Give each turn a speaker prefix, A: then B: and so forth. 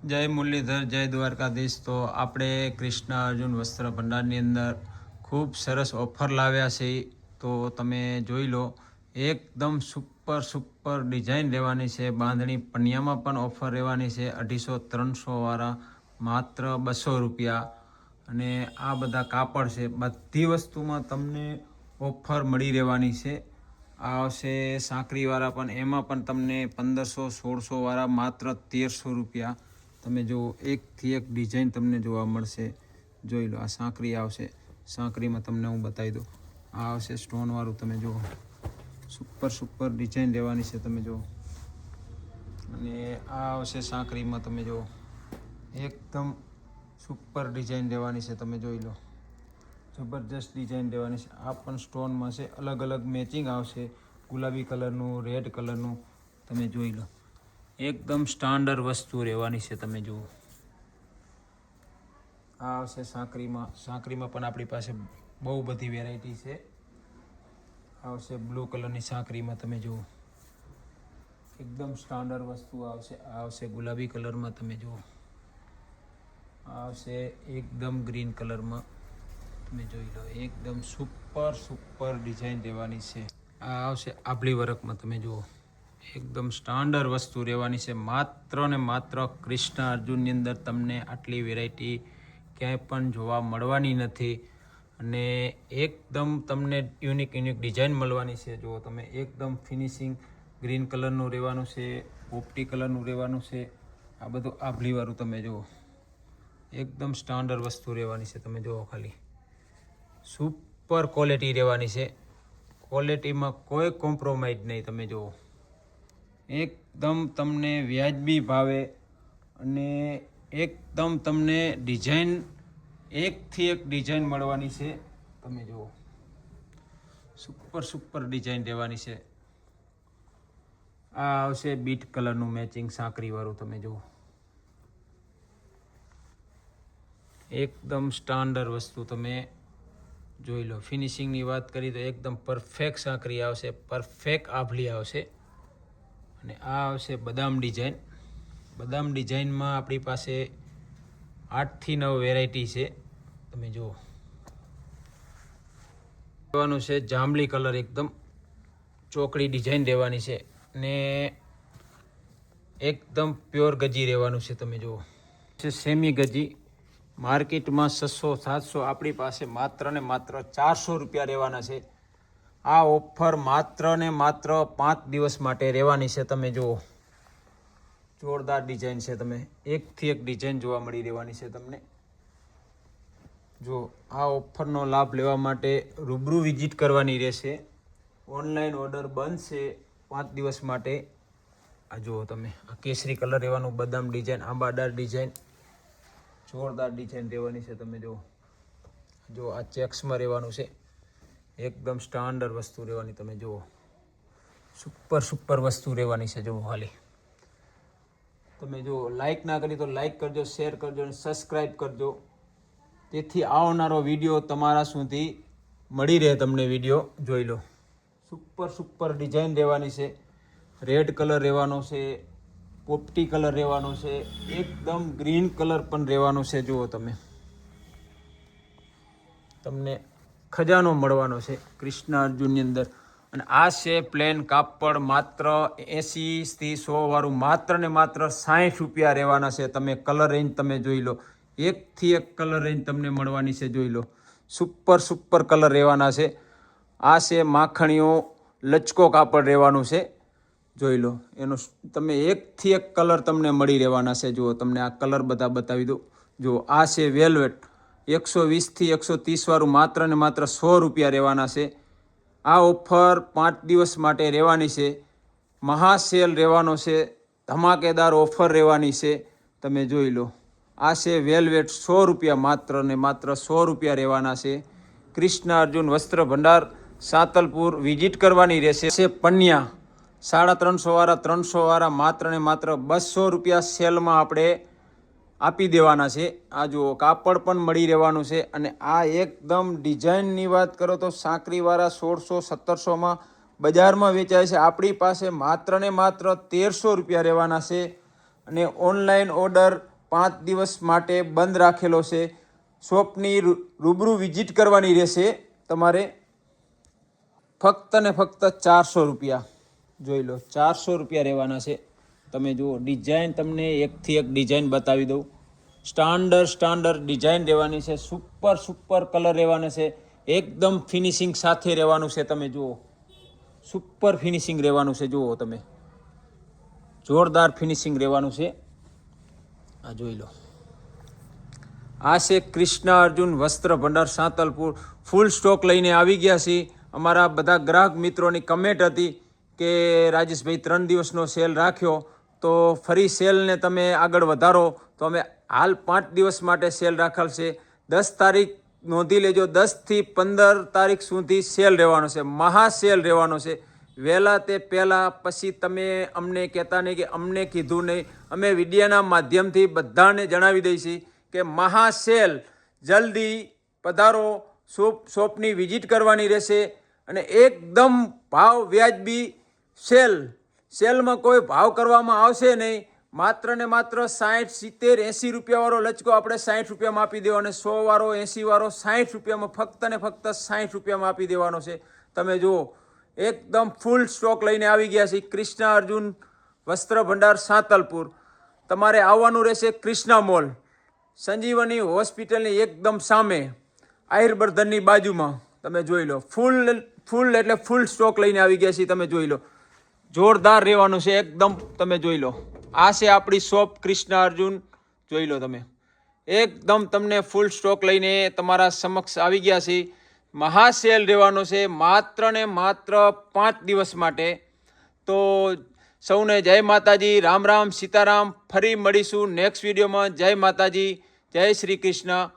A: જય મુરલીધર, જય દ્વારકાધીશ। તો આપણે કૃષ્ણ અર્જુન વસ્ત્ર ભંડારની અંદર ખૂબ સરસ ઓફર લાવ્યા છે, તો તમે જોઈ લો। એકદમ સુપર ડિઝાઇન રહેવાની છે। બાંધણી પનિયામાં પણ ઓફર રહેવાની છે, 250-300 વાળા માત્ર 200 રૂપિયા। અને આ બધા કાપડ છે, બધી વસ્તુમાં તમને ઓફર મળી રહેવાની છે। આ આવશે સાંકરીવાળા પણ, એમાં પણ તમને 1500-1600 વાળા માત્ર 1300 રૂપિયા। તમે જો એકથી એક ડિઝાઇન તમને જોવા મળશે, જોઈ લો। આ સાંકરી આવશે, સાંકરીમાં તમને હું બતાવી દઉં। આ આવશે સ્ટોનવાળું, તમે જુઓ સુપર ડિઝાઇન રહેવાની છે, તમે જુઓ। અને આ આવશે સાંકરીમાં, તમે જુઓ એકદમ સુપર ડિઝાઇન રહેવાની છે, તમે જોઈ લો। જબરજસ્ત ડિઝાઇન રહેવાની છે। આ પણ સ્ટોનમાં છે, અલગ અલગ મેચિંગ આવશે, ગુલાબી કલરનું, રેડ કલરનું, તમે જોઈ લો। એકદમ સ્ટાન્ડર્ડ વસ્તુ રહેવાની છે, તમે જુઓ। આ આવશે સાંકરીમાં, સાંકરીમાં પણ આપણી પાસે બહુ બધી વેરાયટી છે। આવશે બ્લુ કલરની સાંકરીમાં, તમે જુઓ એકદમ સ્ટાન્ડર્ડ વસ્તુ આવશે। આ આવશે ગુલાબી કલરમાં, તમે જુઓ। આ આવશે એકદમ ગ્રીન કલરમાં, તમે જોઈ લો। એકદમ સુપર ડિઝાઇન રહેવાની છે। આ આવશે આભલી વર્કમાં, તમે જુઓ એકદમ સ્ટાન્ડર્ડ વસ્તુ રહેવાની છે। માત્ર ને માત્ર કૃષ્ણ અર્જુનની અંદર તમને આટલી વેરાયટી ક્યાંય પણ જોવા મળવાની નથી। અને એકદમ તમને યુનિક ડિઝાઇન મળવાની છે। જુઓ તમે, એકદમ ફિનિશિંગ ગ્રીન કલરનું રહેવાનું છે, પોપટી કલરનું રહેવાનું છે। આ બધું આભલીવાળું, તમે જુઓ એકદમ સ્ટાન્ડર્ડ વસ્તુ રહેવાની છે, તમે જુઓ ખાલી સુપર ક્વોલિટી રહેવાની છે। ક્વોલિટીમાં કોઈ કોમ્પ્રોમાઇઝ નહીં, તમે જુઓ એકદમ તમને વ્યાજબી ભાવે, અને એકદમ તમને ડિઝાઇન એકથી એક ડિઝાઇન મળવાની છે, તમે જુઓ સુપર ડિઝાઇન રહેવાની છે। આ આવશે બીટ કલરનું મેચિંગ સાંકરીવાળું, તમે જુઓ એકદમ સ્ટાન્ડર્ડ વસ્તુ, તમે જોઈ લો। ફિનિશિંગની વાત કરી તો એકદમ પરફેક્ટ સાંકરી આવશે, પરફેક્ટ આભલી આવશે। અને આ આવશે બદામ ડિઝાઇન। બદામ ડિઝાઇનમાં આપણી પાસે 8થી 9 વેરાયટી છે, તમે જુઓ। રહેવાનું છે જાંબલી કલર, એકદમ ચોકડી ડિઝાઇન રહેવાની છે, ને એકદમ પ્યોર ગજી રહેવાનું છે, તમે જુઓ। સેમી ગજી માર્કેટમાં 600-700, આપણી પાસે માત્ર ને માત્ર 400 રૂપિયા રહેવાના છે। આ ઓફર માત્ર ને માત્ર 5 દિવસ માટે રહેવાની છે, તમે જુઓ જોરદાર ડિઝાઇન છે। તમે એકથી એક ડિઝાઇન જોવા મળી રહેવાની છે તમને। જો આ ઓફરનો લાભ લેવા માટે રૂબરૂ વિઝિટ કરવાની રહેશે। ઓનલાઈન ઓર્ડર બંધ છે 5 દિવસ માટે। આ જુઓ તમે, આ કેસરી કલર રહેવાનું, બદામ ડિઝાઇન, આંબાદાર ડિઝાઇન, જોરદાર ડિઝાઇન રહેવાની છે, તમે જુઓ। જો આ ચેક્સમાં રહેવાનું છે, એકદમ સ્ટાન્ડર્ડ વસ્તુ રહેવાની, તમે જુઓ સુપર વસ્તુ રહેવાની છે। જુઓ ખાલી, તમે જો લાઈક ના કરી તો લાઈક કરજો, શેર કરજો અને સબસ્ક્રાઈબ કરજો, તેથી આવનારો વિડીયો તમારા સુધી મળી રહે તમને। વિડીયો જોઈ લો, સુપર ડિઝાઇન રહેવાની છે। રેડ કલર રહેવાનો છે, પોપટી કલર રહેવાનો છે, એકદમ ગ્રીન કલર પણ રહેવાનો છે। જુઓ તમે, તમને ખજાનો મળવાનો છે કૃષ્ણ અર્જુનની અંદર। અને આ છે પ્લેન કાપડ, માત્ર 80થી 100 વાળું, માત્ર ને માત્ર 60 રૂપિયા રહેવાના છે। તમે કલર રેન્જ તમે જોઈ લો, એકથી એક કલર રેન્જ તમને મળવાની છે, જોઈ લો સુપર કલર રહેવાના છે। આ છે માખણીઓ લચકો કાપડ રહેવાનું છે, જોઈ લો। એનો તમે એકથી એક કલર તમને મળી રહેવાના છે। જુઓ તમને આ કલર બધા બતાવી દો। જુઓ આ છે વેલ્વેટ, 120થી 130 વાળું, માત્ર ને માત્ર 100 રૂપિયા રહેવાના છે। આ ઓફર 5 દિવસ માટે રહેવાની છે, મહાસેલ રહેવાનો છે, ધમાકેદાર ઓફર રહેવાની છે, તમે જોઈ લો। આ છે વેલ્વેટ, 100 રૂપિયા, માત્ર ને માત્ર 100 રૂપિયા રહેવાના છે। કૃષ્ણ અર્જુન વસ્ત્ર ભંડાર સાતલપુર વિઝિટ કરવાની રહેશે। પન્યા 350 વાળા, 300 વાળા, માત્ર ને માત્ર 200 રૂપિયા સેલમાં આપણે આપી દેવાના છે। આ જુઓ કાપડ પણ મળી રહેવાનું છે। અને આ એકદમ ડિઝાઇનની વાત કરો તો સાંકરીવાળા 1600-1700માં બજારમાં વેચાય છે, આપણી પાસે માત્ર ને માત્ર 1300 રૂપિયા રહેવાના છે। અને ઓનલાઈન ઓર્ડર 5 દિવસ માટે બંધ રાખેલો છે. શોપની રૂબરૂ વિઝિટ કરવાની રહેશે તમારે. ફક્ત ને ફક્ત 400 રૂપિયા. જોઈ લો, 400 રૂપિયા રહેવાના છે. તમે જુઓ ડિઝાઇન, તમને એકથી એક ડિઝાઇન બતાવી દઉં. સ્ટાન્ડર્ડ ડિઝાઇન રહેવાની છે. સુપર કલર રહેવાના છે. એકદમ ફિનિશિંગ સાથે રહેવાનું છે. તમે જુઓ, સુપર ફિનિશિંગ રહેવાનું છે. જુઓ તમે, જોરદાર ફિનિશિંગ રહેવાનું છે. આ જોઈ લો, આ છે કૃષ્ણ અર્જુન વસ્ત્ર ભંડાર સાંતલપુર. ફૂલ સ્ટોક લઈને આવી ગયા છીએ. અમારા બધા ગ્રાહક મિત્રોની કમેન્ટ હતી કે રાજેશભાઈ 3 દિવસનો સેલ રાખ્યો, તો ફરી સેલને તમે આગળ વધારો. તો અમે હાલ 5 દિવસ માટે સેલ રાખેલ છે. 10 તારીખ નોંધી લેજો. 10 થી 15 તારીખ સુધી સેલ રહેવાનો છે. મહા સેલ રહેવાનો છે. વહેલા તે પહેલાં. પછી તમે અમને કહેતા નહીં કે અમને કીધું નહીં. અમે વિડીયોના માધ્યમથી બધાને જણાવી દઈશી કે મહા સેલ જલ્દી પધારો. શોપની વિઝિટ કરવાની રહેશે અને એકદમ ભાવ વ્યાજબી સેલમાં કોઈ ભાવ કરવામાં આવશે નહીં. માત્ર ને માત્ર 60, 70, 80 રૂપિયાવાળો લચકો આપણે 60 રૂપિયામાં આપી દેવાનો. 100 વાળો, 80 વાળો 60 રૂપિયામાં, ફક્ત ને ફક્ત 60 રૂપિયામાં આપી દેવાનો છે. તમે જુઓ, એકદમ ફૂલ સ્ટોક લઈને આવી ગયા છે. કૃષ્ણ અર્જુન વસ્ત્ર ભંડાર સાંતલપુર. તમારે આવવાનું રહેશે કૃષ્ણા મોલ, સંજીવની હોસ્પિટલની એકદમ સામે, આયુર્બર્ધનની બાજુમાં. તમે જોઈ લો, ફૂલ એટલે ફૂલ સ્ટોક લઈને આવી ગયા છીએ. તમે જોઈ લો, જોરદાર રહેવાનું છે એકદમ. તમે જોઈ લો, આ છે આપણી શોપ કૃષ્ણ અર્જુન. જોઈ લો તમે, એકદમ તમને ફૂલ સ્ટોક લઈને તમારા સમક્ષ આવી ગયા છે. મહાસેલ રહેવાનો છે માત્ર ને માત્ર 5 દિવસ માટે. તો સૌને જય માતાજી, રામ રામ, સીતારામ. ફરી મળીશું નેક્સ્ટ વિડીયોમાં. જય માતાજી, જય શ્રી કૃષ્ણ.